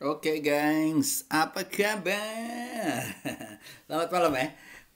Oke gengs, apa kabar? Selamat malam ya.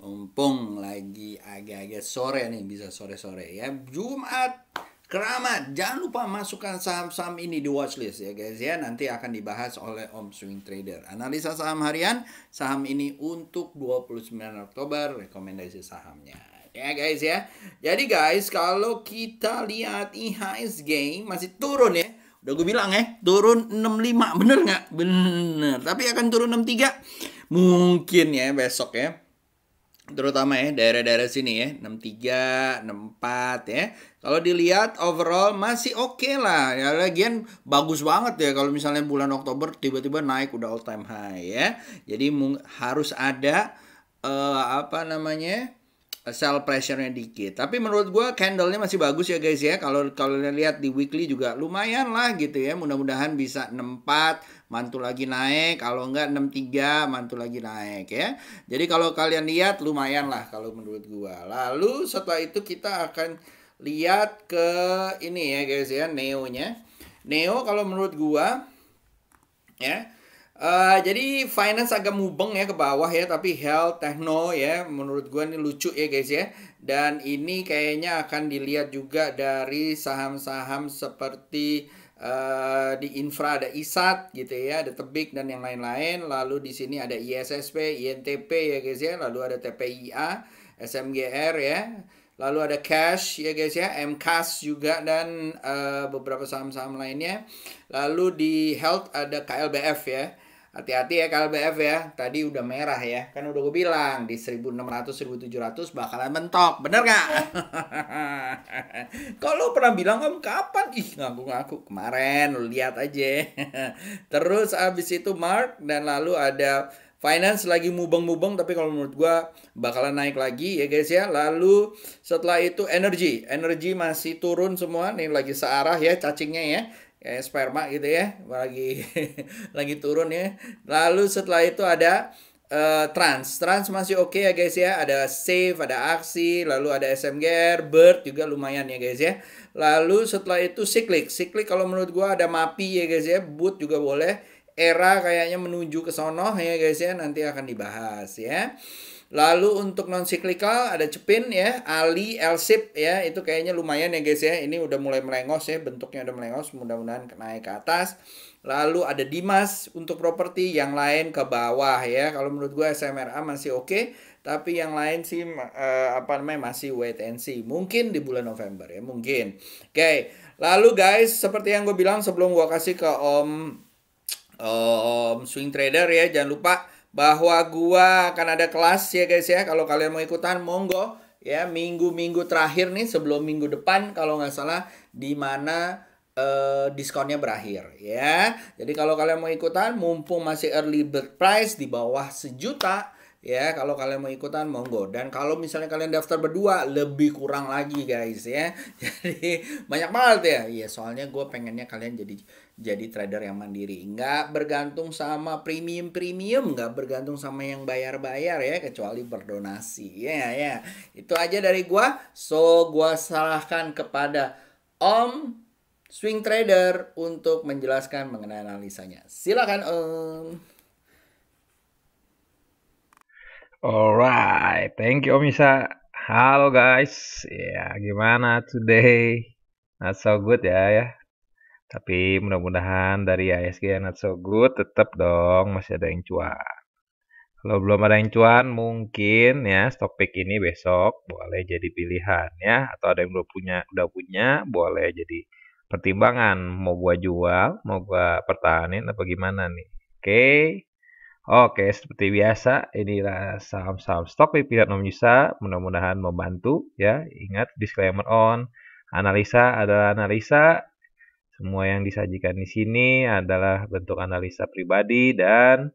Mumpung lagi agak-agak sore nih, bisa sore-sore ya. Jumat keramat. Jangan lupa masukkan saham-saham ini di watchlist ya guys ya. Nanti akan dibahas oleh Om Swing Trader. Analisa saham harian, saham ini untuk 29 Oktober, rekomendasi sahamnya. Ya guys ya. Jadi guys, kalau kita lihat IHSG masih turun ya. Udah gue bilang ya, turun 65, bener nggak? Bener. Tapi akan turun 63. Mungkin ya besok ya. Terutama ya daerah-daerah sini ya, 63, 64 ya. Kalau dilihat overall masih oke lah. Ya lagian bagus banget ya kalau misalnya bulan Oktober tiba-tiba naik udah all time high ya. Jadi harus ada apa namanya? Sell pressure-nya dikit. Tapi menurut gue candle-nya masih bagus ya guys ya. Kalau kalau lihat di weekly juga lumayan lah gitu ya. Mudah-mudahan bisa 64, mantul lagi naik. Kalau enggak 63, mantul lagi naik ya. Jadi kalau kalian lihat lumayan lah kalau menurut gue. Lalu setelah itu kita akan lihat ke ini ya guys ya, Neo-nya. Neo kalau menurut gue ya. Jadi finance agak mubeng ya ke bawah ya, tapi health, techno ya, menurut gua ini lucu ya guys ya. Dan ini kayaknya akan dilihat juga dari saham-saham seperti di infra ada ISAT gitu ya, ada Tebik dan yang lain-lain. Lalu di sini ada ISSP, INTP ya guys ya, lalu ada TPIA, SMGR ya. Lalu ada cash ya guys ya, MCAS juga dan beberapa saham-saham lainnya. Lalu di health ada KLBF ya. Hati-hati ya KLBF ya. Tadi udah merah ya. Kan udah gue bilang di 1600 1700 bakalan mentok. Bener nggak? Kalau pernah bilang kamu kapan? Ih, ngaku-ngaku kemarin lu lihat aja. Terus abis itu Mark dan lalu ada finance lagi mubeng-mubeng tapi kalau menurut gua bakalan naik lagi ya guys ya. Lalu setelah itu energi masih turun semua nih lagi searah ya cacingnya ya kayak sperma gitu ya lagi lagi turun ya. Lalu setelah itu ada Trans masih oke ya guys ya. Ada Save, ada Aksi, lalu ada SMGR, Bird juga lumayan ya guys ya. Lalu setelah itu Cyclic kalau menurut gua ada MAPI ya guys ya. Boot juga boleh. Era kayaknya menuju ke sono ya guys ya, nanti akan dibahas ya. Lalu untuk non cyclical ada Cepin ya, Ali, Elsip ya, itu kayaknya lumayan ya guys ya. Ini udah mulai melengos ya, bentuknya udah melengos, mudah-mudahan naik ke atas. Lalu ada Dimas untuk properti, yang lain ke bawah ya. Kalau menurut gue SMRA masih oke, tapi yang lain sih apa namanya masih wait and see. Mungkin di bulan November ya, mungkin. Oke. Lalu guys, seperti yang gue bilang sebelum gue kasih ke Om Swing Trader ya, jangan lupa bahwa gua akan ada kelas ya guys ya. Kalau kalian mau ikutan monggo ya, minggu-minggu terakhir nih sebelum minggu depan kalau nggak salah di mana diskonnya berakhir ya. Jadi kalau kalian mau ikutan mumpung masih early bird price di bawah 1 juta ya, kalau kalian mau ikutan monggo. Dan kalau misalnya kalian daftar berdua lebih kurang lagi guys ya. Jadi banyak banget ya. Iya, soalnya gue pengennya kalian jadi trader yang mandiri, nggak bergantung sama premium, nggak bergantung sama yang bayar-bayar ya, kecuali berdonasi ya ya. Itu aja dari gua. So gua salahkan kepada Om Swing Trader untuk menjelaskan mengenai analisanya. Silakan Om. Alright, thank you Om Isa. Halo guys, ya gimana today? Not so good ya. Tapi mudah-mudahan dari ASG yang not so good tetap dong masih ada yang cuan. Kalau belum ada yang cuan mungkin ya stock pick ini besok boleh jadi pilihan ya. Atau ada yang udah punya boleh jadi pertimbangan mau gua jual, mau gua pertahanin apa gimana nih. Oke. Oke, seperti biasa, inilah saham-saham stok pilihan Om Yusa. Mudah-mudahan membantu ya. Ingat disclaimer on. Analisa adalah analisa. Semua yang disajikan di sini adalah bentuk analisa pribadi dan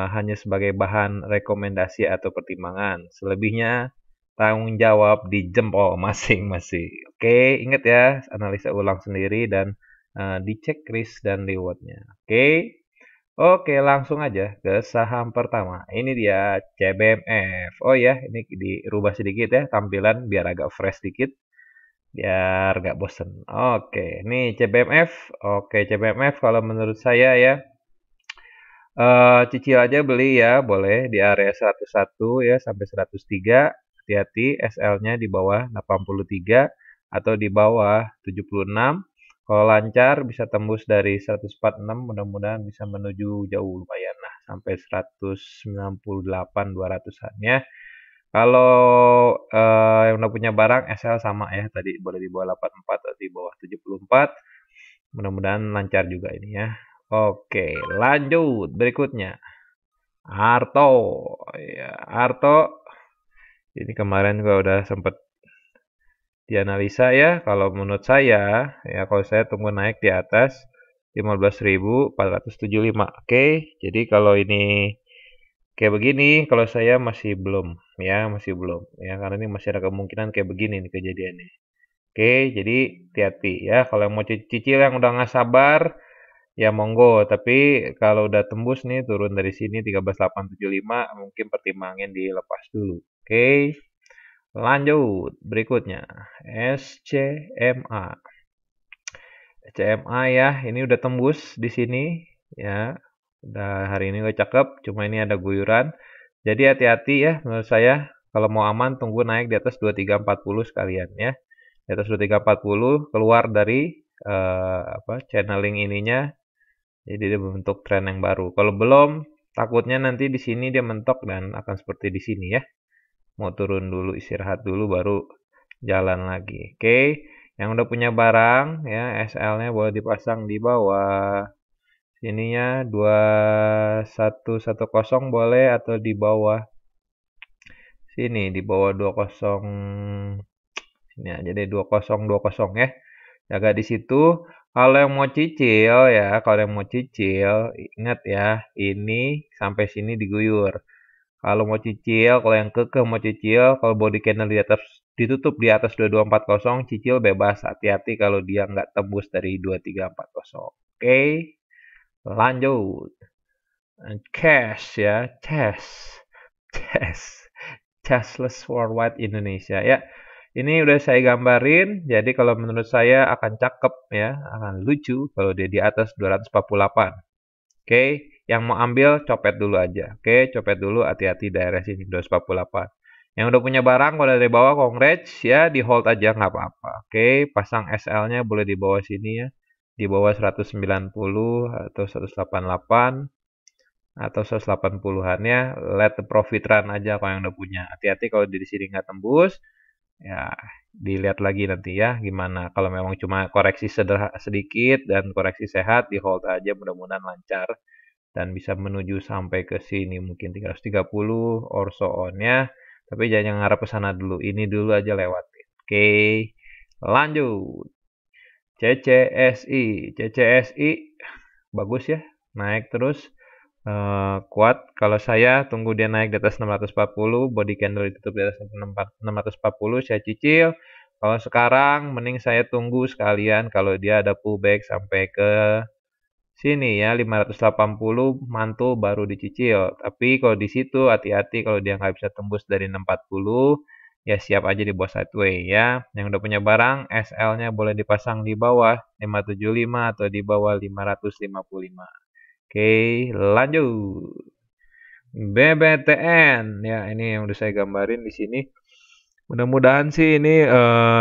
hanya sebagai bahan rekomendasi atau pertimbangan. Selebihnya tanggung jawab di jempol masing-masing. Oke, ingat ya, analisa ulang sendiri dan dicek risk dan rewardnya. Oke. Oke, langsung aja ke saham pertama. Ini dia CBMF. Oh ya, ini dirubah sedikit ya tampilan biar agak fresh sedikit. biar nggak bosen. Oke, nih CBMF. Oke, CBMF kalau menurut saya ya, cicil aja beli ya, boleh di area 101 ya sampai 103. Hati-hati SL-nya di bawah 83 atau di bawah 76. Kalau lancar bisa tembus dari 146, mudah-mudahan bisa menuju jauh lumayan lah sampai 198 200-an ya. Kalau yang udah punya barang SL sama ya tadi boleh di bawah 84 atau di bawah 74. Mudah-mudahan lancar juga ini ya. Oke, lanjut berikutnya. Arto. Ya, Arto ini kemarin juga udah sempet dianalisa ya. Kalau menurut saya, ya kalau saya tunggu naik di atas 15.475. Oke, jadi kalau ini kayak begini, kalau saya masih belum ya, masih belum ya karena ini masih ada kemungkinan kayak begini nih kejadiannya. Oke, jadi hati-hati ya. Kalau yang mau cicil yang udah nggak sabar, ya monggo. Tapi kalau udah tembus nih turun dari sini 13.875, mungkin pertimbangin dilepas dulu. Oke, lanjut berikutnya SCMA. SCMA ya, ini udah tembus di sini ya. Udah hari ini udah cakep, cuma ini ada guyuran. Jadi hati-hati ya menurut saya. Kalau mau aman tunggu naik di atas 2340 sekalian ya. Di atas 2340 keluar dari channeling ininya. Jadi dia membentuk tren yang baru. Kalau belum, takutnya nanti di sini dia mentok dan akan seperti di sini ya. Mau turun dulu, istirahat dulu, baru jalan lagi. Oke, yang udah punya barang ya, SL-nya boleh dipasang di bawah. Sininya 2110 boleh atau di bawah sini, di bawah 20. Sini aja deh 2020 ya. Jaga di situ. Kalau yang mau cicil ya, kalau yang mau cicil, ingat ya, ini sampai sini diguyur. Kalau mau cicil, kalau yang kekeh mau cicil, kalau body candle di atas ditutup di atas 2240, cicil bebas. Hati-hati kalau dia nggak tembus dari 2340. Oke, lanjut. Cash ya, cash. Cashless Worldwide Indonesia ya. Ini udah saya gambarin, jadi kalau menurut saya akan cakep ya, akan lucu kalau dia di atas 248. Oke, yang mau ambil copet dulu aja. Oke, copet dulu, hati-hati daerah sini 248. Yang udah punya barang kalau dari bawah congrats ya, di hold aja nggak apa-apa. Oke, pasang SL-nya boleh di bawah sini ya, di bawah 190 atau 188 atau 180-an-nya, let the profit run aja kalau yang udah punya. Hati-hati kalau di sini nggak tembus, ya dilihat lagi nanti ya gimana. Kalau memang cuma koreksi sedikit dan koreksi sehat, di hold aja mudah-mudahan lancar dan bisa menuju sampai ke sini mungkin 330 or so on ya. Tapi jangan ngarep ke sana dulu. Ini dulu aja lewatin. Oke. Lanjut. CCSI bagus ya. Naik terus. Kuat. Kalau saya tunggu dia naik di atas 640, body candle ditutup di atas 640, saya cicil. Kalau sekarang mending saya tunggu sekalian kalau dia ada pullback sampai ke sini ya 580 mantul baru dicicil. Tapi kalau di situ hati-hati kalau dia nggak bisa tembus dari 640 ya siap aja di bawah sideway ya. Yang udah punya barang SL-nya boleh dipasang di bawah 575 atau di bawah 555. Oke, lanjut. BBTN ya ini yang udah saya gambarin di sini. Mudah-mudahan sih ini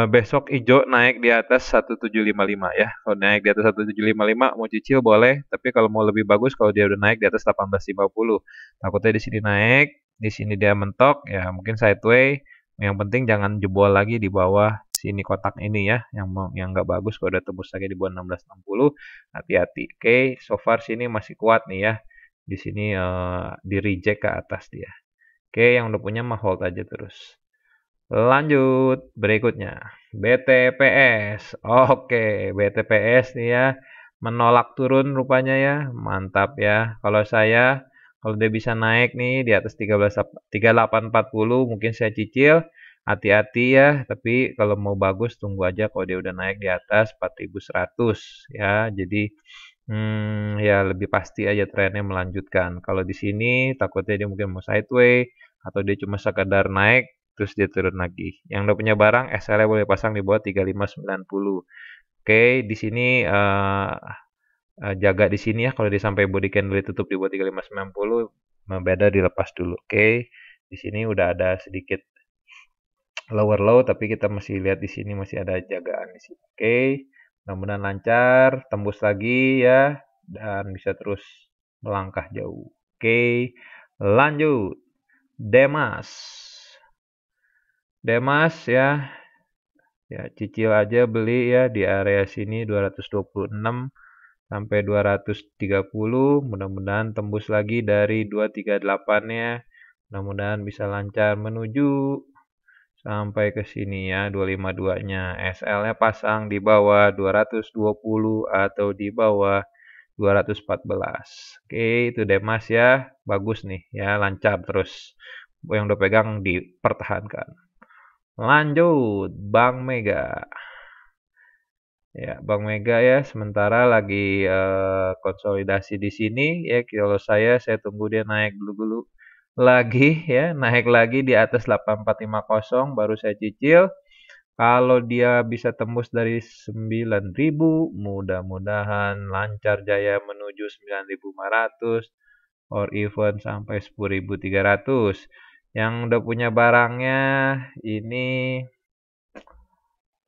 besok hijau naik di atas 1755 ya. Kalau naik di atas 1755 mau cicil boleh, tapi kalau mau lebih bagus kalau dia udah naik di atas 1850. Takutnya di sini naik, di sini dia mentok ya mungkin sideway. Yang penting jangan jebol lagi di bawah sini kotak ini ya. Yang nggak bagus kalau udah tembus lagi di bawah 1660, hati-hati. Oke, so far sini masih kuat nih ya. Di sini di reject ke atas dia. Oke, yang udah punya mah hold aja terus. Lanjut, berikutnya BTPS. Oke, BTPS nih ya, menolak turun rupanya ya. Mantap ya. Kalau saya, kalau dia bisa naik nih di atas 3840 mungkin saya cicil. Hati-hati ya, tapi kalau mau bagus tunggu aja kalau dia udah naik di atas 4100 ya. Jadi ya lebih pasti aja trennya melanjutkan. Kalau di sini takutnya dia mungkin mau sideway atau dia cuma sekadar naik terus dia turun lagi. Yang udah punya barang, SL-nya boleh pasang di bawah 3590. Oke, di sini jaga di sini ya, kalau dia sampai body candle ditutup di bawah 3590, beda dilepas dulu. Oke, di sini udah ada sedikit lower low, tapi kita masih lihat di sini masih ada jagaan di sini. Oke, mudah-mudahan lancar, tembus lagi ya, dan bisa terus melangkah jauh. Oke, lanjut. Demas. Demas ya, ya cicil aja beli ya di area sini 226 sampai 230, mudah-mudahan tembus lagi dari 238-nya. Mudah-mudahan bisa lancar menuju sampai ke sini ya, 252-nya. SL-nya pasang di bawah 220 atau di bawah 214. Oke, itu Demas ya. Bagus nih ya, lancar terus. Yang udah pegang dipertahankan. Lanjut, Bank Mega. Ya, Bank Mega ya, sementara lagi konsolidasi di sini ya. Kalau saya tunggu dia naik dulu lagi ya, naik lagi di atas 8450 baru saya cicil. Kalau dia bisa tembus dari 9.000, mudah-mudahan lancar jaya menuju 9.500 or even sampai 10.300. Yang udah punya barangnya ini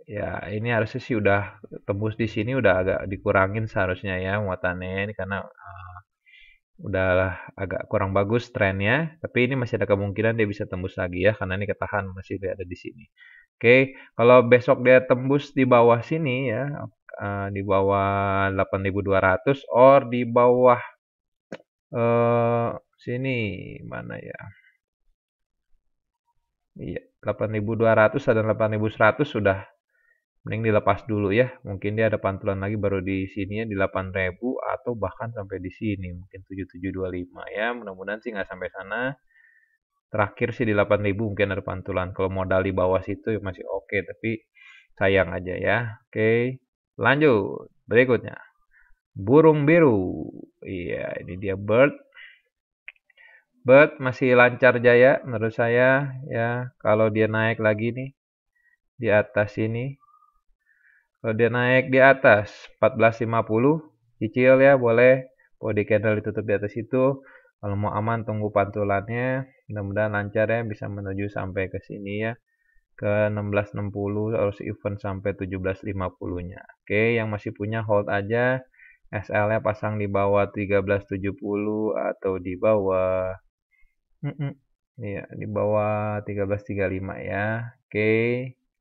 ya, ini harusnya sih udah tembus di sini, udah agak dikurangin seharusnya ya muatannya ini, karena udah agak kurang bagus trennya, tapi ini masih ada kemungkinan dia bisa tembus lagi ya, karena ini ketahan masih ada di sini. Oke, kalau besok dia tembus di bawah sini ya, di bawah 8.200 or di bawah sini mana ya? Iya, 8.200 dan 8.100 sudah mending dilepas dulu ya. Mungkin dia ada pantulan lagi baru di sini ya di 8.000 atau bahkan sampai di sini mungkin 7.725 ya. Mudah-mudahan sih nggak sampai sana. Terakhir sih di 8.000 mungkin ada pantulan. Kalau modal di bawah situ ya masih oke, tapi sayang aja ya. Oke, lanjut. Berikutnya. Burung biru. Iya, ini dia bird. Bird masih lancar jaya menurut saya ya. Kalau dia naik lagi nih di atas ini. Kalau dia naik di atas 14.50, cicil ya boleh. Body candle ditutup di atas itu. Kalau mau aman tunggu pantulannya. Mudah-mudahan lancar ya, bisa menuju sampai ke sini ya. Ke 16.60 harus event sampai 17.50-nya. Oke, yang masih punya hold aja. SL-nya pasang di bawah 13.70 atau di bawah iya, di bawah 13.35 ya. Oke,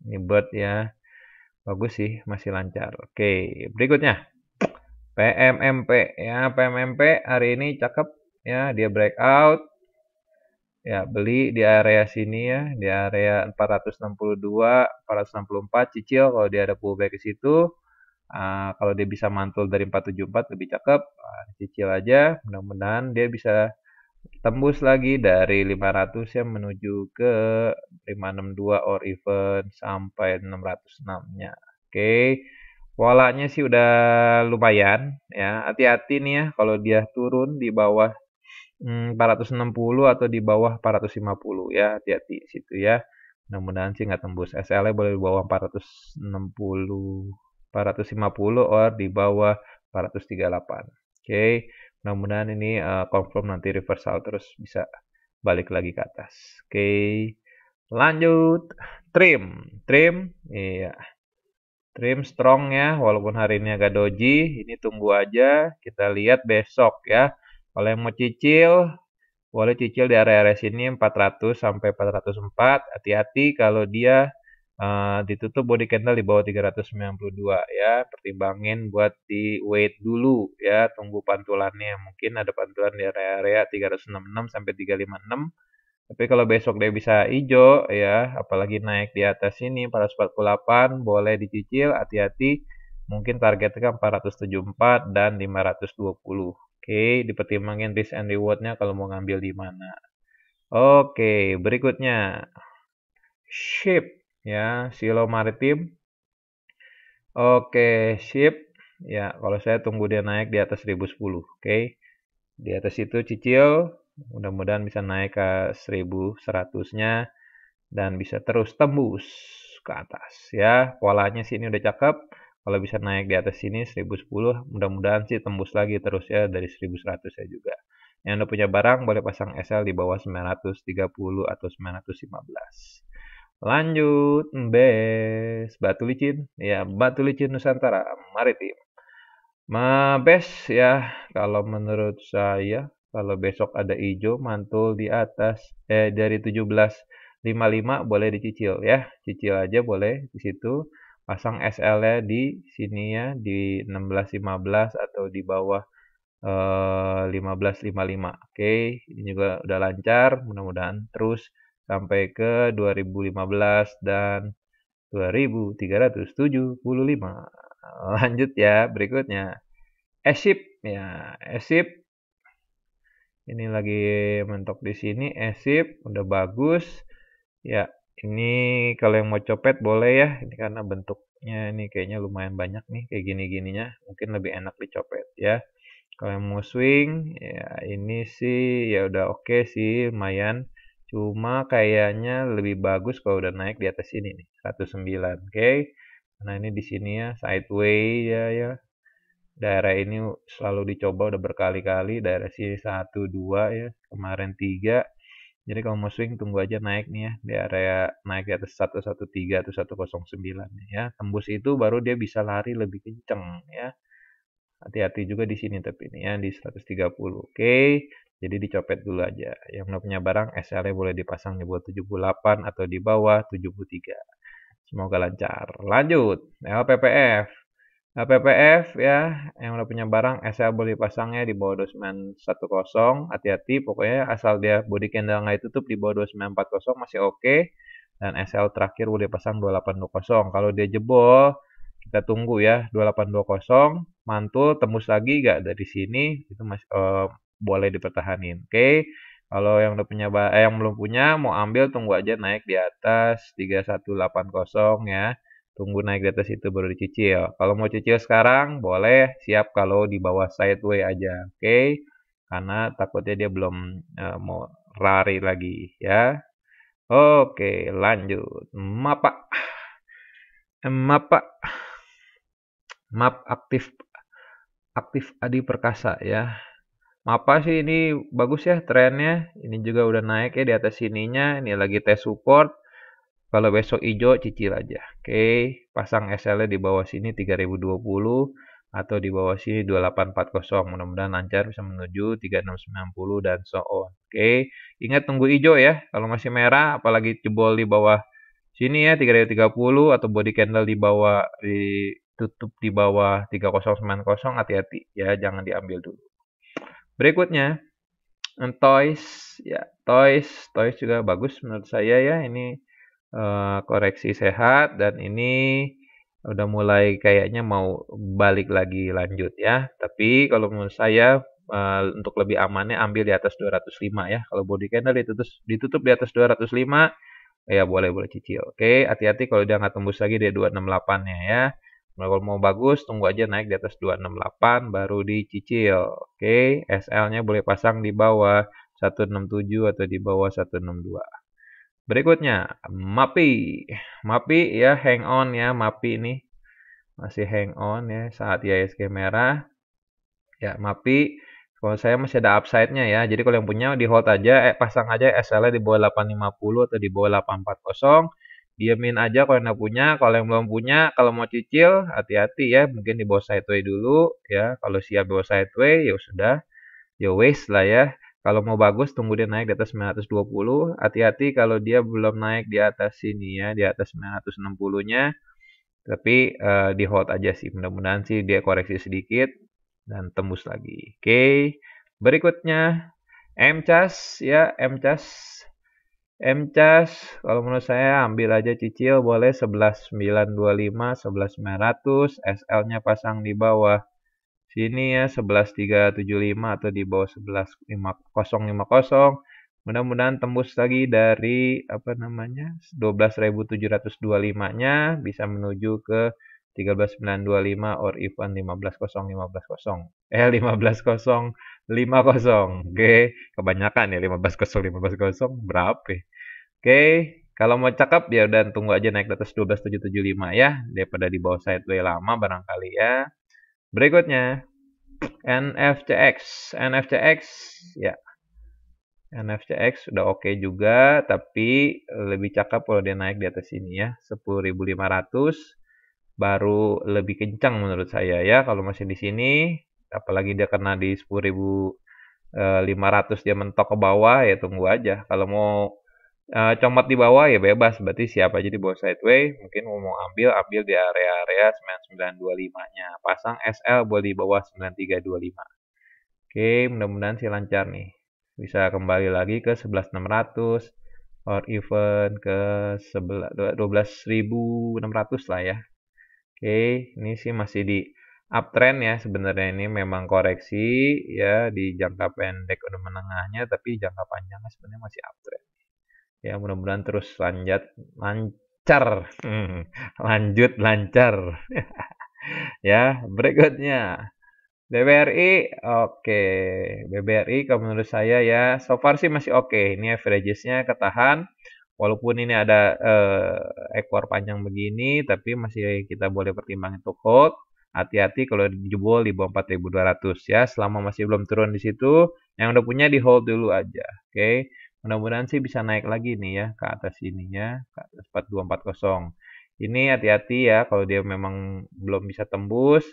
ini bird ya. Bagus sih, masih lancar. Oke, berikutnya. PMMP ya, PMMP hari ini cakep ya, dia breakout. Ya, beli di area sini ya, di area 462, 464 cicil kalau dia ada pullback ke situ. Kalau dia bisa mantul dari 474 lebih cakep, cicil aja. Mudah-mudahan dia bisa tembus lagi dari 500 ya menuju ke 562 or even sampai 606-nya. Oke. Polanya sih udah lumayan ya. Hati-hati nih ya kalau dia turun di bawah 460 atau di bawah 450 ya. Hati-hati situ ya. Mudah-mudahan sih nggak tembus. SL-nya boleh di bawah 460, 450 or di bawah 438. Oke. Mudah-mudahan ini confirm nanti reversal terus bisa balik lagi ke atas. Oke. Lanjut. Trim. Iya. Trim strong ya, walaupun hari ini agak doji, ini tunggu aja, kita lihat besok ya. Kalau yang mau cicil, boleh cicil di area-area sini 400 sampai 404. Hati-hati kalau dia ditutup body candle di bawah 392 ya. Pertimbangin buat di wait dulu ya, tunggu pantulannya. Mungkin ada pantulan di area-area 366 sampai 356. Tapi kalau besok dia bisa hijau ya, apalagi naik di atas sini 448, boleh dicicil, hati-hati. Mungkin targetnya 474 dan 520. Oke, dipertimbangin risk and reward-nya kalau mau ngambil di mana. Oke, berikutnya. Ship ya, Silo Maritim. Oke, ship. Ya, kalau saya tunggu dia naik di atas 1010. Oke. Di atas itu cicil, mudah-mudahan bisa naik ke 1100-nya dan bisa terus tembus ke atas ya. Polanya sini udah cakep. Kalau bisa naik di atas sini 1010, mudah-mudahan sih tembus lagi terus ya dari 1100 ya juga. Yang udah punya barang boleh pasang SL di bawah 930 atau 915. Lanjut, best batu licin. Ya, batu licin Nusantara Maritim. Best ya, kalau menurut saya, kalau besok ada hijau mantul di atas dari 17.55 boleh dicicil ya. Cicil aja boleh di situ. Pasang SL-nya di sini ya di 16.15 atau di bawah 15.55. Oke, ini juga udah lancar, mudah-mudahan terus sampai ke 2015 dan 2375. Lanjut ya, berikutnya. Esip ya, Esip ini lagi mentok di sini. Esip udah bagus. Ya, ini kalau yang mau copet boleh ya. Ini karena bentuknya ini kayaknya lumayan banyak nih kayak gini-gininya. Mungkin lebih enak dicopet ya. Kalau yang mau swing, ya ini sih ya udah oke sih, lumayan. Cuma kayaknya lebih bagus kalau udah naik di atas ini nih, 109, oke. Nah ini di sini ya, sideway ya. Daerah ini selalu dicoba udah berkali-kali, daerah sini 1, 2 ya, kemarin 3. Jadi kalau mau swing tunggu aja naik nih ya, di area naik di atas 113 atau 109 ya. Tembus itu baru dia bisa lari lebih kenceng ya. Hati-hati juga di sini tapi ini ya di 130. Oke. Jadi dicopet dulu aja. Yang belum punya barang SL-nya boleh dipasang di bawah 78 atau di bawah 73. Semoga lancar. Lanjut. LPPF. LPPF ya, yang udah punya barang SL boleh dipasangnya di bawah 2910. Hati-hati pokoknya asal dia body candle nggak tutup di bawah 2940 masih oke. Dan SL terakhir boleh pasang 2820. Kalau dia jebol kita tunggu ya 2820 mantul tembus lagi gak dari sini itu masih boleh dipertahanin. Oke. Kalau yang udah punya yang belum punya mau ambil tunggu aja naik di atas 3180 ya. Tunggu naik di atas itu baru dicicil. Kalau mau cicil sekarang boleh, siap kalau di bawah sideway aja. Oke. Karena takutnya dia belum mau lari lagi ya. Oke, lanjut. Mapa. Mapa. Map aktif Adi Perkasa ya. Mapa sih ini bagus ya trennya. Ini juga udah naik ya di atas sininya. Ini lagi tes support. Kalau besok hijau cicil aja. Oke, pasang SL-nya di bawah sini 3020 atau di bawah sini 2840. Mudah-mudahan lancar bisa menuju 3690 dan so on. Oke, ingat tunggu hijau ya. Kalau masih merah apalagi jebol di bawah sini ya 3030 atau body candle di bawah ditutup di bawah 3090 hati-hati ya jangan diambil dulu. Berikutnya Toys ya Toys juga bagus menurut saya ya ini koreksi sehat dan ini udah mulai kayaknya mau balik lagi lanjut ya. Tapi kalau menurut saya untuk lebih amannya ambil di atas 205 ya. Kalau body candle ditutup di atas 205 ya boleh cicil. Oke, hati-hati kalau dia nggak tembus lagi di 268-nya ya. Kalau mau bagus, tunggu aja naik di atas 268 baru dicicil. Oke, SL-nya boleh pasang di bawah 167 atau di bawah 162. Berikutnya, MAPI. MAPI ya hang on ya, MAPI ini masih hang on ya saat IHSG merah. Ya, MAPI kalau saya masih ada upside-nya ya. Jadi kalau yang punya di hold aja, pasang aja SL-nya di bawah 850 atau di bawah 840. Diamin aja kalau yang punya. Kalau yang belum punya, kalau mau cicil, hati-hati ya. Mungkin di bawah sideway dulu ya. Kalau siap di bawah sideway, ya sudah. Ya waste lah ya. Kalau mau bagus, tunggu dia naik di atas 920. Hati-hati kalau dia belum naik di atas sini ya. Di atas 960-nya. Tapi di hold aja sih. Mudah-mudahan sih dia koreksi sedikit dan tembus lagi. Oke, berikutnya MCAS ya, MCAS kalau menurut saya ambil aja cicil boleh 11.925, 11.900, SL-nya pasang di bawah sini ya 11.375 atau di bawah 11.050. Mudah-mudahan tembus lagi dari 12.725-nya bisa menuju ke 13.925 or even 15.050. 15.050. Oke, kebanyakan ya 15.050 berapa? Oke. Kalau mau cakep ya udah tunggu aja naik di atas 12.775 ya, daripada di bawah sideway lama barangkali ya. Berikutnya NFCX. NFCX ya, NFCX udah oke juga, tapi lebih cakep kalau dia naik di atas ini ya, 10.500 baru lebih kencang menurut saya ya. Kalau masih di sini, apalagi dia kena di 10.500 dia mentok ke bawah ya tunggu aja. Kalau mau comot di bawah ya bebas, berarti siap aja di bawah sideway. Mungkin mau ambil di area-area 9925-nya. Pasang SL boleh di bawah 9325. Oke, mudah-mudahan sih lancar nih. Bisa kembali lagi ke 11.600 or even ke 12.600 lah ya. Oke, ini sih masih di uptrend ya sebenarnya, ini memang koreksi ya di jangka pendek udah menengahnya, tapi jangka panjangnya sebenarnya masih uptrend. Ya mudah-mudahan terus lancar. Lanjut lancar. Ya, berikutnya BBRI, oke. BBRI kalau menurut saya ya, so far sih masih oke. Ini averages-nya ketahan. Walaupun ini ada ekor panjang begini, tapi masih kita boleh pertimbangkan untuk hold. Hati-hati kalau dijebol di bawah 4.200 ya. Selama masih belum turun di situ, yang udah punya di hold dulu aja. Oke. Mudah-mudahan sih bisa naik lagi nih ya ke atas ininya, ke atas 4240. Ini hati-hati ya kalau dia memang belum bisa tembus,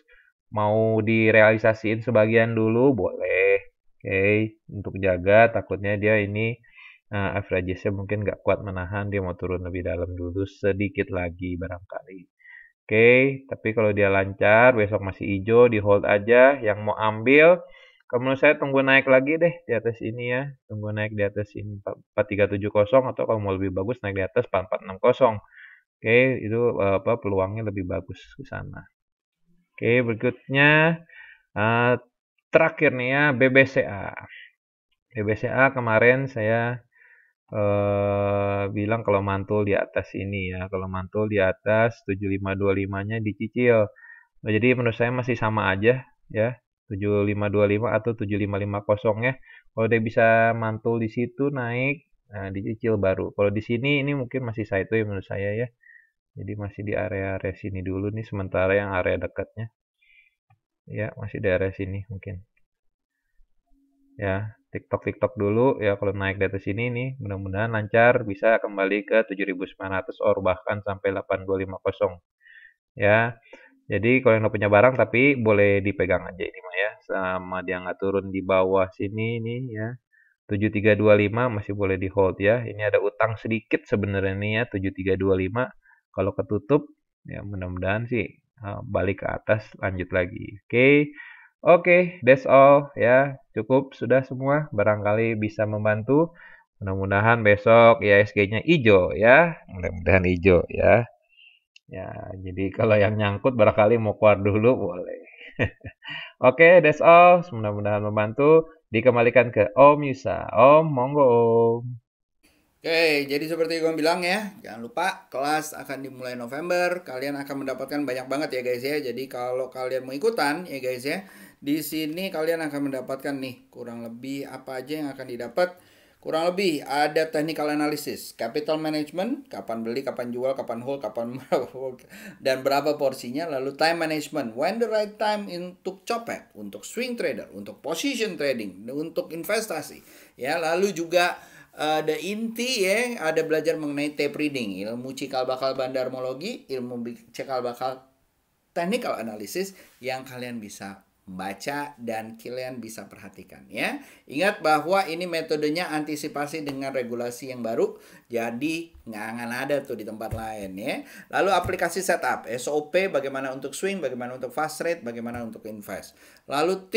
mau direalisasiin sebagian dulu boleh. Oke, untuk jaga takutnya dia ini averagesnya mungkin nggak kuat menahan, dia mau turun lebih dalam dulu sedikit lagi barangkali. Oke, tapi kalau dia lancar, besok masih hijau, di hold aja. Yang mau ambil, kalau menurut saya tunggu naik lagi deh di atas ini ya. Tunggu naik di atas ini 4370 atau kalau mau lebih bagus naik di atas 4460. Oke, itu peluangnya lebih bagus ke sana. Oke, berikutnya uh, terakhir nih ya BBCA. BBCA kemarin saya bilang kalau mantul di atas ini ya, kalau mantul di atas 7525-nya dicicil. Nah, jadi menurut saya masih sama aja ya, 7525 atau 7550 ya. Kalau dia bisa mantul di situ naik, nah dicicil baru. Kalau di sini ini mungkin masih sideways menurut saya ya. Jadi masih di area-area sini dulu nih sementara yang area dekatnya. Ya, masih di area sini mungkin. Ya, TikTok dulu ya kalau naik di atas ini nih mudah-mudahan lancar bisa kembali ke 7.900 or bahkan sampai 8250 ya. Jadi kalau yang udah punya barang tapi boleh dipegang aja ini mah ya, sama dia nggak turun di bawah sini nih ya. 7325 masih boleh di hold ya. Ini ada utang sedikit sebenarnya nih ya 7325. Kalau ketutup ya mudah-mudahan sih balik ke atas lanjut lagi. Oke. Oke, that's all ya. Cukup sudah semua. Barangkali bisa membantu. Mudah-mudahan besok IHSG-nya hijau ya. Mudah-mudahan hijau ya. Ya, jadi kalau yang nyangkut barangkali mau keluar dulu boleh. Oke, that's all. Mudah-mudahan membantu. Dikembalikan ke Om Yusa. Om, monggo Om. Oke, jadi seperti gue bilang ya, jangan lupa kelas akan dimulai November. Kalian akan mendapatkan banyak banget ya guys ya. Jadi kalau kalian mau ikutan ya guys ya, di sini kalian akan mendapatkan nih kurang lebih apa aja yang akan didapat. Kurang lebih ada technical analysis, capital management, kapan beli, kapan jual, kapan hold, kapan dan berapa porsinya. Lalu time management, when the right time untuk copet, untuk swing trader, untuk position trading, untuk investasi. Ya, lalu juga ada inti ya, ada belajar mengenai tape reading, ilmu cikal bakal bandarmologi, ilmu cikal bakal technical analysis yang kalian bisa baca dan kalian bisa perhatikan ya. Ingat bahwa ini metodenya antisipasi dengan regulasi yang baru, jadi nggak akan ada tuh di tempat lain ya. Lalu aplikasi setup, SOP bagaimana untuk swing, bagaimana untuk fast rate, bagaimana untuk invest. Lalu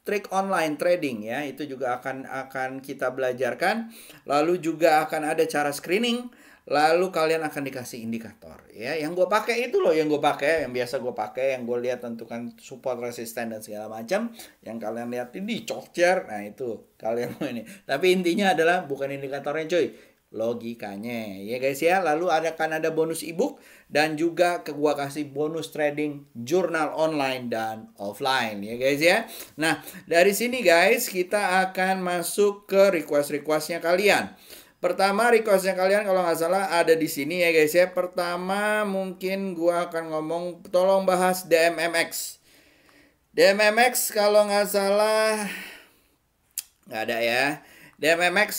trik online trading ya, itu juga akan kita belajarkan. Lalu juga akan ada cara screening. Lalu kalian akan dikasih indikator ya. Yang gue pakai itu loh, yang gue pakai, yang biasa gue pakai, yang gue lihat tentukan support, resisten dan segala macam. Yang kalian lihat ini cokcer, nah itu kalian mau ini. Tapi intinya adalah bukan indikatornya cuy, logikanya ya guys ya. Lalu akan ada bonus ebook dan juga gua kasih bonus trading jurnal online dan offline ya guys ya. Nah dari sini guys kita akan masuk ke requestnya kalian. Pertama requestnya kalian kalau nggak salah ada di sini ya guys ya. Pertama mungkin gua akan ngomong tolong bahas DMMX. DMMX kalau nggak salah nggak ada ya. DMMX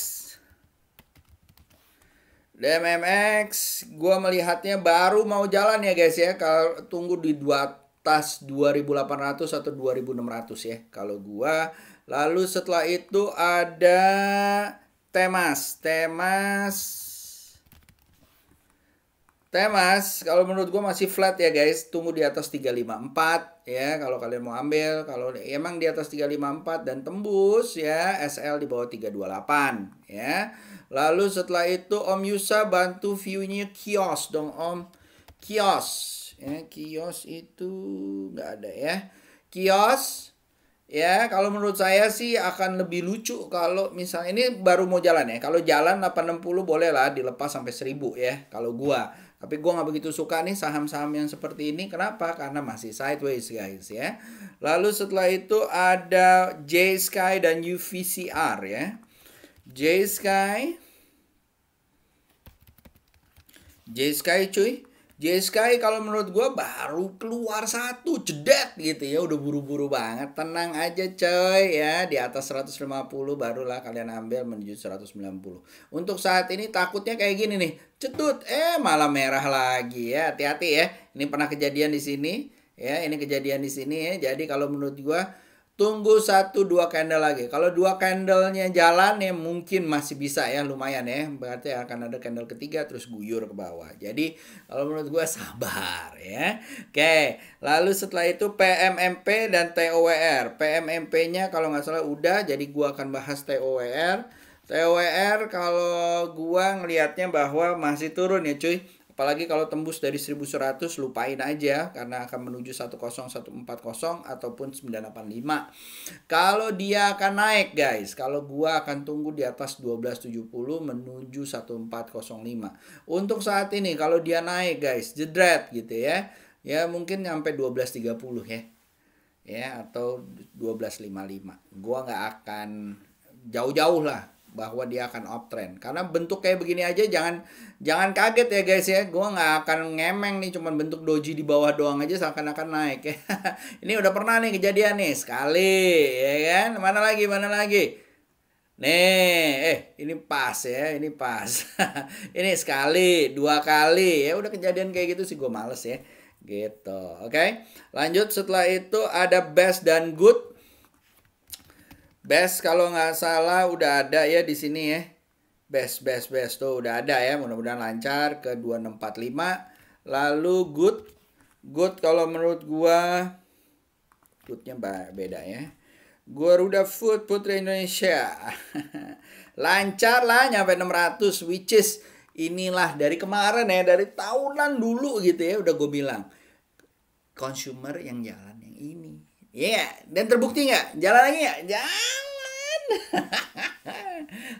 DMMX gua melihatnya baru mau jalan ya guys ya. Kalau tunggu di atas 2800 atau 2600 ya kalau gua. Lalu setelah itu ada Temas kalau menurut gue masih flat ya guys, tunggu di atas 354 ya kalau kalian mau ambil. Kalau emang di atas 354 dan tembus ya, SL di bawah 328 ya. Lalu setelah itu Om Yusa bantu view-nya kios dong Om. Kios ya, kios itu nggak ada ya. Kios ya, kalau menurut saya sih akan lebih lucu kalau misalnya ini baru mau jalan ya. Kalau jalan 860 boleh lah dilepas sampai 1000 ya kalau gua. Tapi gua nggak begitu suka nih saham-saham yang seperti ini. Kenapa? Karena masih sideways guys ya. Lalu setelah itu ada J Sky dan UVCR ya. J Sky cuy. J-Sky kalau menurut gue baru keluar satu jedet gitu ya, udah buru-buru banget. Tenang aja coy ya, di atas 150 barulah kalian ambil menuju 190. Untuk saat ini takutnya kayak gini nih, cetut malah merah lagi ya. Hati-hati ya, ini pernah kejadian di sini ya, ini kejadian di sini ya. Jadi kalau menurut gue tunggu 1-2 candle lagi. Kalau 2 candlenya jalan ya mungkin masih bisa ya, lumayan ya. Berarti akan ada candle ketiga terus guyur ke bawah. Jadi kalau menurut gue sabar ya. Oke, lalu setelah itu PMMP dan TOWR. PMMP-nya kalau nggak salah udah, jadi gue akan bahas TOWR. TOWR kalau gue ngelihatnya bahwa masih turun ya cuy. Apalagi kalau tembus dari 1100 lupain aja karena akan menuju 10140 ataupun 985. Kalau dia akan naik guys, kalau gua akan tunggu di atas 1270 menuju 1405. Untuk saat ini kalau dia naik guys, jedret gitu ya. Ya mungkin sampai 1230 ya. Ya atau 1255. Gua nggak akan jauh-jauh lah bahwa dia akan uptrend karena bentuk kayak begini aja jangan kaget ya guys ya. Gua nggak akan ngemeng nih, cuman bentuk doji di bawah doang aja seakan-akan naik ya. Ini udah pernah nih kejadian nih sekali ya kan. Mana lagi nih ini pas ya, ini pas. Ini sekali 2 kali ya udah kejadian kayak gitu sih, gue males ya gitu. Oke, lanjut setelah itu ada best dan good. Best kalau nggak salah udah ada ya di sini ya. Best tuh udah ada ya. Mudah-mudahan lancar ke 2645. Lalu good kalau menurut gua goodnya beda ya. Garuda Food Putri Indonesia. Lancar lah nyampe 600, which is inilah dari kemarin ya, dari tahunan dulu gitu ya udah gue bilang. Consumer yang jalan yang ini. Iya, dan terbukti nggak? Jalan lagi nggak? Jangan.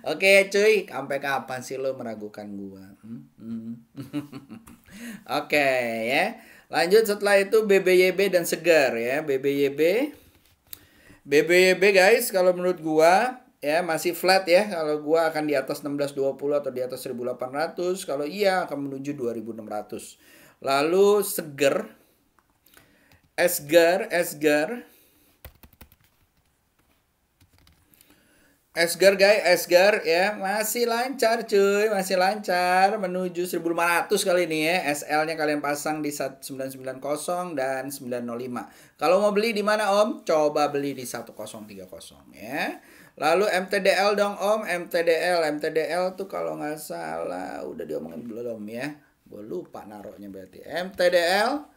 Oke cuy, sampai kapan sih lo meragukan gua? Oke ya. Lanjut setelah itu BBYB dan Segar ya. BBYB guys, kalau menurut gua ya masih flat ya. Kalau gua akan di atas 1620 atau di atas 1800. Kalau iya akan menuju 2600. Lalu Esgar ya masih lancar cuy, masih lancar menuju 1500 kali ini ya. SL-nya kalian pasang di 990 dan 905. Kalau mau beli di mana Om? Coba beli di 1030 ya. Lalu MTDL dong Om, MTDL tuh kalau nggak salah udah diomongin belum ya? Gue lupa naruhnya berarti. MTDL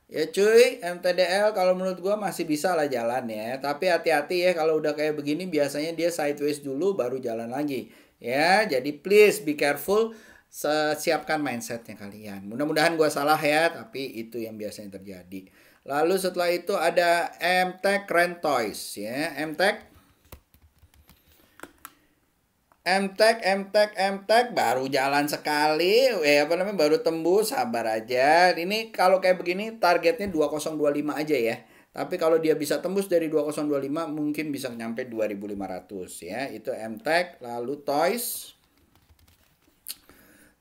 ya cuy, MTDL kalau menurut gua masih bisa lah jalan ya. Tapi hati-hati ya kalau udah kayak begini biasanya dia sideways dulu baru jalan lagi. Ya, jadi please be careful. Siapkan mindsetnya kalian. Mudah-mudahan gua salah ya, tapi itu yang biasanya terjadi. Lalu setelah itu ada MTech Rentoys ya. MTech baru jalan sekali, baru tembus, sabar aja. Ini kalau kayak begini targetnya 2025 aja ya. Tapi kalau dia bisa tembus dari 2025 mungkin bisa nyampe 2500 ya. Itu MTech, lalu Toys.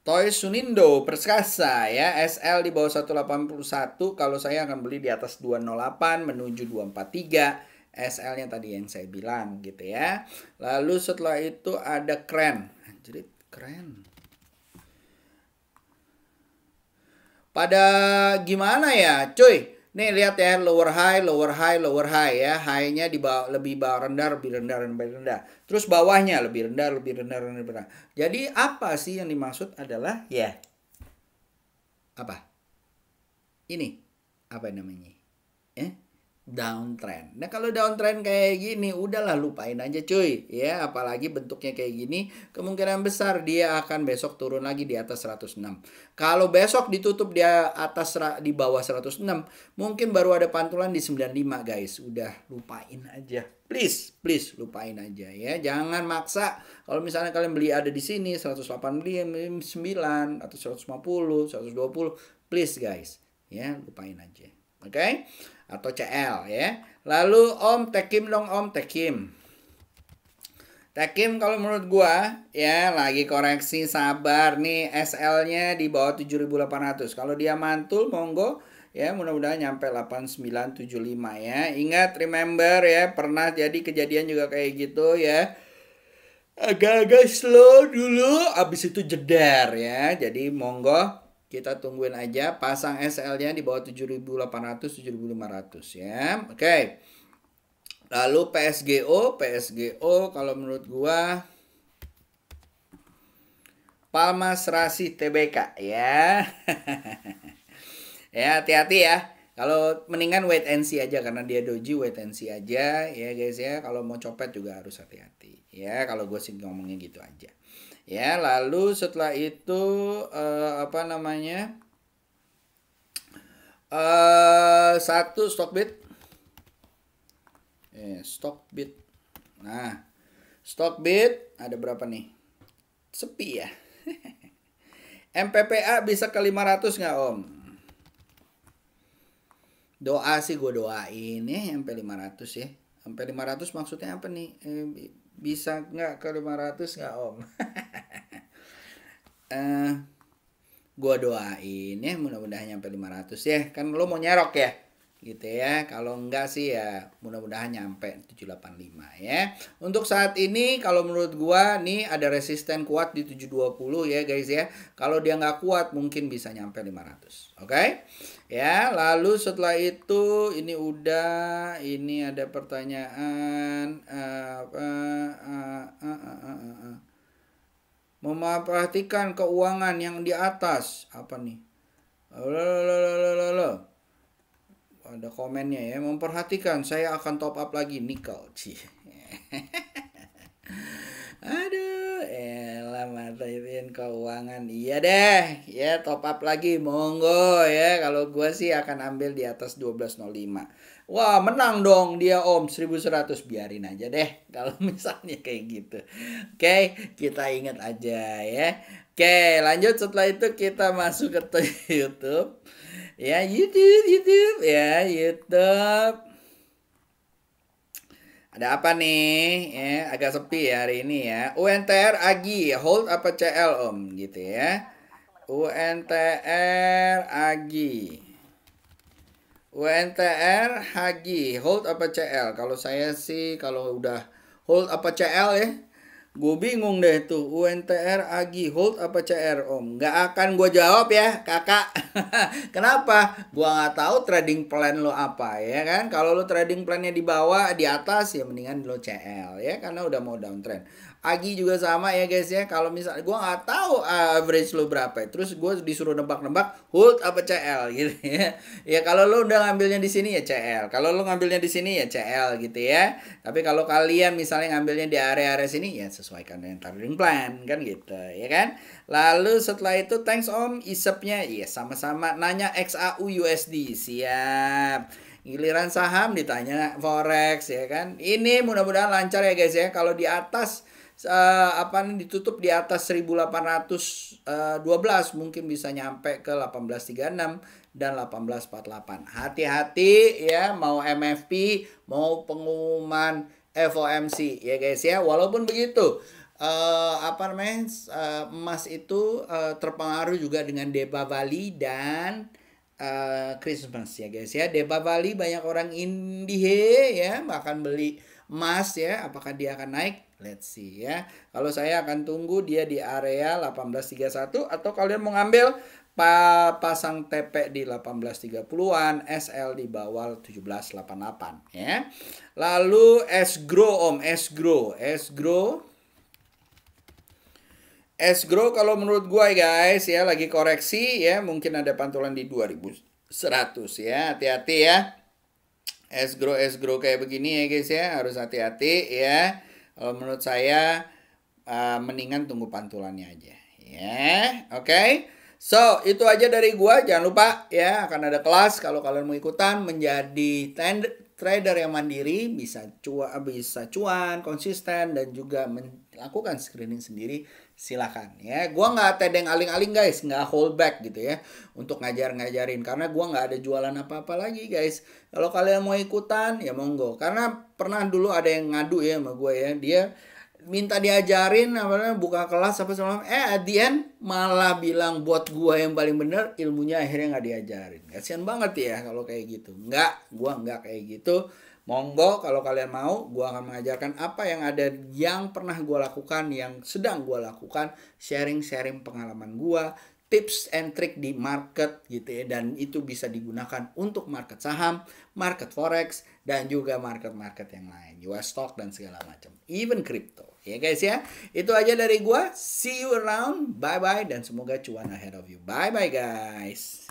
Toy Sunindo Perkasa ya, SL di bawah 181, kalau saya akan beli di atas 208 menuju 243. SL-nya tadi yang saya bilang gitu ya. Lalu setelah itu ada keren. Jadi keren. Pada gimana ya, cuy? Nih lihat ya, lower high, lower high, lower high ya. High-nya di bawah, lebih bawah rendah, lebih rendah, lebih rendah. Terus bawahnya lebih rendah, lebih rendah, lebih rendah. Jadi apa sih yang dimaksud adalah ya apa? Ini apa namanya? Downtrend. Nah kalau downtrend kayak gini udahlah lupain aja cuy ya, apalagi bentuknya kayak gini kemungkinan besar dia akan besok turun lagi di atas 106. Kalau besok ditutup di atas di bawah 106 mungkin baru ada pantulan di 95 guys. Udah lupain aja. Please lupain aja ya. Jangan maksa. Kalau misalnya kalian beli ada di sini 189 atau 150, 120, please guys ya, lupain aja. Oke? Atau CL ya. Lalu Om Tekim dong, Om Tekim. Tekim kalau menurut gua ya lagi koreksi, sabar nih, SL-nya di bawah 7.800. Kalau dia mantul monggo ya, mudah-mudahan nyampe 8975 ya. Ingat, remember ya, pernah jadi kejadian juga kayak gitu ya. Agak-agak slow dulu, abis itu jeder ya. Jadi monggo kita tungguin aja, pasang SL-nya di bawah 7.800, 7.500 ya. Oke. Lalu PSGO kalau menurut gua Palmas Rasi TBK ya. Ya hati-hati ya. Kalau mendingan wait and see aja karena dia doji, wait and see aja ya guys ya. Kalau mau copet juga harus hati-hati ya. Kalau gue sih ngomongnya gitu aja. Ya, lalu setelah itu apa namanya? Satu Stockbit. Stockbit. Nah, Stockbit ada berapa nih? Sepi ya. MPPA bisa ke 500 nggak Om? Doa sih gue doain ya sampai 500 ya. Sampai 500 maksudnya apa nih? Bisa nggak ke 500 nggak Om? Gua doain ya mudah-mudahan nyampe 500 ya. Kan lo mau nyerok ya gitu ya. Kalau enggak sih ya mudah-mudahan nyampe 785 ya. Untuk saat ini kalau menurut gua nih ada resisten kuat di 720 ya guys ya. Kalau dia nggak kuat mungkin bisa nyampe 500. Oke? Ya, lalu setelah itu ini udah, ini ada pertanyaan memperhatikan keuangan yang di atas apa nih? Ada komennya ya, memperhatikan saya akan top up lagi nikel. Aduh, elah matiin keuangan. Iya deh, ya top up lagi monggo ya. Kalau gua sih akan ambil di atas 1205. Wah, menang dong dia Om 1100, biarin aja deh kalau misalnya kayak gitu. Oke, kita ingat aja ya. Oke, lanjut setelah itu kita masuk ke YouTube. Ya, YouTube ya, YouTube. Ada apa nih? Ya, agak sepi ya hari ini ya. UNTR Agi, hold apa CL Om gitu ya. UNTR Agi. UNTR Hagi, hold apa CL? Kalau saya sih kalau udah hold apa CL ya, gue bingung deh tuh. UNTR Agi, hold apa CR Om? Nggak akan gue jawab ya kakak. Kenapa? Gue nggak tahu trading plan lo apa ya kan. Kalau lo trading plannya di bawah, di atas ya mendingan lo CL ya, karena udah mau downtrend. Agi juga sama ya guys ya. Kalau misalnya gue nggak tahu average lo berapa, terus gue disuruh nebak-nebak hold apa CL gitu ya. Ya kalau lo udah ngambilnya di sini ya CL. Kalau lo ngambilnya di sini ya CL gitu ya. Tapi kalau kalian misalnya ngambilnya di area-area sini ya sesuaikan dengan trading plan kan gitu ya kan. Lalu setelah itu thanks Om isepnya ya sama-sama nanya XAU USD siap. Giliran saham ditanya forex ya kan. Ini mudah-mudahan lancar ya guys ya. Kalau di atas ditutup di atas 1812 mungkin bisa nyampe ke 1836 dan 1848. Hati-hati ya, mau MFP mau pengumuman FOMC ya guys ya. Walaupun begitu apa namanya, emas itu terpengaruh juga dengan Deepavali dan Christmas ya guys ya. Deepavali banyak orang Indie ya bahkan beli emas ya. Apakah dia akan naik? Let's see ya. Kalau saya akan tunggu dia di area 1831 atau kalian mau ngambil pasang TP di 1830-an, SL di bawah 1788 ya. Lalu Esgro Esgro kalau menurut gua guys ya lagi koreksi ya, mungkin ada pantulan di 2100 ya. Hati-hati ya. Esgro kayak begini ya guys ya, harus hati-hati ya. Kalau menurut saya mendingan tunggu pantulannya aja ya. Oke. So, itu aja dari gua. Jangan lupa ya, akan ada kelas kalau kalian mau ikutan menjadi trader yang mandiri, bisa cuan, konsisten dan juga melakukan screening sendiri. Silakan ya. Gua nggak tedeng aling-aling guys, nggak hold back gitu ya untuk ngajarin karena gua nggak ada jualan apa-apa lagi guys. Kalau kalian mau ikutan ya monggo. Karena pernah dulu ada yang ngadu ya sama gue ya, dia minta diajarin namanya buka kelas apa segala at the end malah bilang buat gua yang paling bener, ilmunya akhirnya nggak diajarin. Kasian banget ya kalau kayak gitu. Gua nggak kayak gitu. Monggo kalau kalian mau, gua akan mengajarkan apa yang ada, yang pernah gua lakukan, yang sedang gua lakukan, sharing pengalaman gua, tips and trick di market gitu ya, dan itu bisa digunakan untuk market saham, market forex, dan juga market yang lain, US stock dan segala macam, even crypto ya guys ya. Itu aja dari gua, see you around, bye bye, dan semoga cuan ahead of you. Bye bye guys.